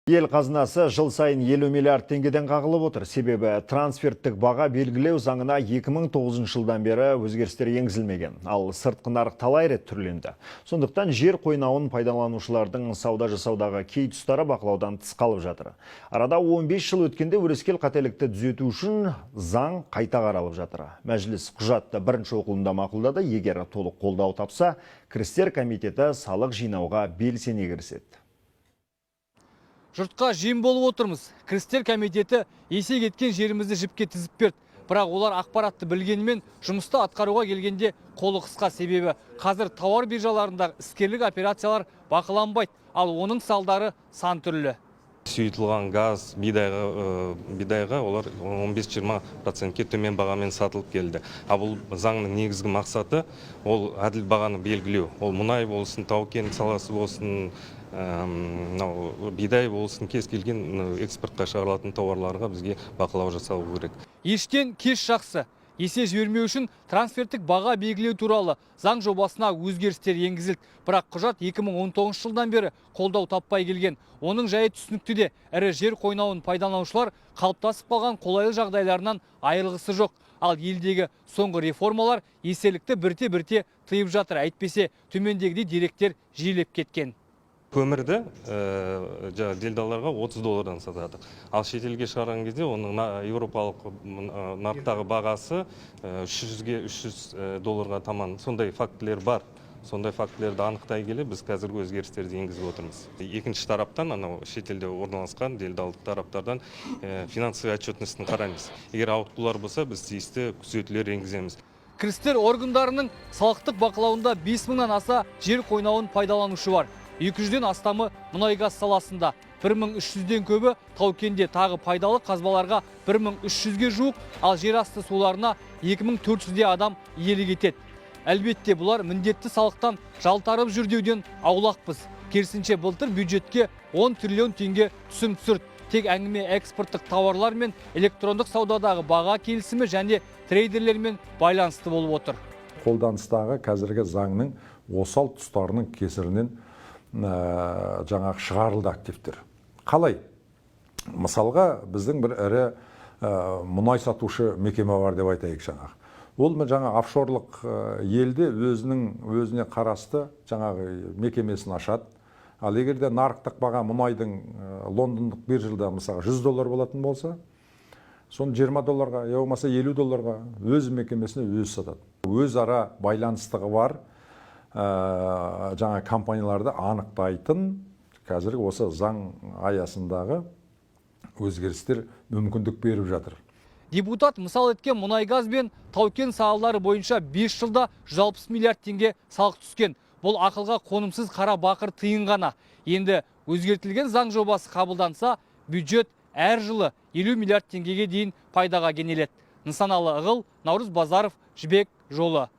Ел қазынасы жыл сайын 50 миллиард теңгеден қағылып отыр. Себебі трансферттік баға белгілеу заңына 2009 жылдан бері өзгерістер енгізілмеген. Ал сыртқы нарық талай рет түрленді. Сондықтан жер қойнауын пайдаланушылардың сауда жасаудағы кей тұстары бақылаудан тыс қалып жатыр. Арада 15 жыл өткенде өрескел қателікті түзету үшін заң қайта қаралып жатыр. Мәжіліс құжатты бірінші оқылымда мақұлдады. Егер толық қолдау тапса, кірістер комитеті салық жинауға белсене кіріседі. Жұртқа жем болып отырмыз. Кірістер комитеті есе кеткен жерімізді жіпке тізіп берді. Бірақ олар ақпаратты білгенімен жұмысты атқаруға келгенде қолы қысқа. Себебі қазір тауар биржаларындағы іскерлік операциялар бақыланбайды, ал оның салдары сан түрлі. Сұйытылған газ, бидайға олар 15-20%-ке төмен бағамен сатылып келді. Бұл заңның негізгі мақсаты ол әділ бағаны белгілеу. Ол мұнай болсын, тау-кен саласы болсын, бидай болсын, кез келген экспортқа шығарылатын тауарларға бізге бақылау жасау керек. Ештен кеш жақсы. Есе жібермеу үшін трансферттік баға белгілеу туралы заң жобасына өзгерістер енгізілді. Бірақ құжат 2019 жылдан бері қолдау таппай келген. Оның жайы түсінікті де, ірі жер қойнауын пайдаланушылар қалыптасып қалған қолайлы жағдайларынан айырылғысы жоқ. Ал елдегі соңғы реформалар еселікті бірте-бірте тыйып жатыр. Әйтпесе төмендегідей деректер жиілеп кеткен. Көмірді делдаларға $30 сатады. Ал шетелге шығарған кезде оның еуропалық нарықтағы бағасы $300-300 таман. Сондай фактілер бар. Сондай фактілерді анықтай келе біз қазіргі өзгерістерді енгізіп отырмыз. Екінші тараптан, шетелде орналасқан делдалдық тараптардан финансовый отчетностьін қараймыз. Егер ауытқулар болса, біз тиісті күзетулер енгіземіз. Кірістер органдарының салықтық бақылауында 5000-нан аса жер қойнауын пайдаланушы бар. 200-ден астамы мұнай-газ саласында, 1300-ден көбі тау-кенде, тағы пайдалы қазбаларға 1300-ге жуық, ал жер асты суларына 2400-де адам иелік етеді. Әлбетте бұлар міндетті салықтан жалтарып жүрдеуден аулақпыз. Керісінше былтыр бюджетке 10 триллион теңге түсім түсірді. Тек әңгіме экспорттық тауарлар мен электрондық саудадағы баға келісімі және трейдерлермен байланысты болып отыр. Қолданыстағы қазіргі заңның осал тұстарының кесірінен жаңағы шығарылды активтер. Қалай? Мысалға, біздің бір ірі мұнай сатушы мекеме бар деп айтайық жаңағы. Ол жаңа офшорлық елде өзіне қарасты жаңағы мекемесін ашады. Ал егерде нарықтық баға мұнайдың лондондық биржада мысалы $100 болатын болса, соны $20, я болмаса $50 өз мекемесіне өзі сатады. Өзара байланыстығы бар жаңа компанияларды анықтайтын қазіргі осы заң аясындағы өзгерістер мүмкіндік беріп жатыр. Депутат мысал еткен мұнай-газ бен тау-кен салалары бойынша 5 жылда 160 миллиард теңге салық түскен. Бұл ақылға қонымсыз қара бақыр тиын ғана. Енді өзгертілген заң жобасы қабылданса, бюджет әр жылы 50 миллиард теңгеге дейін пайдаға кенеледі. Нысаналы Ығыл, Наурыз Базаров, Жібек жолы.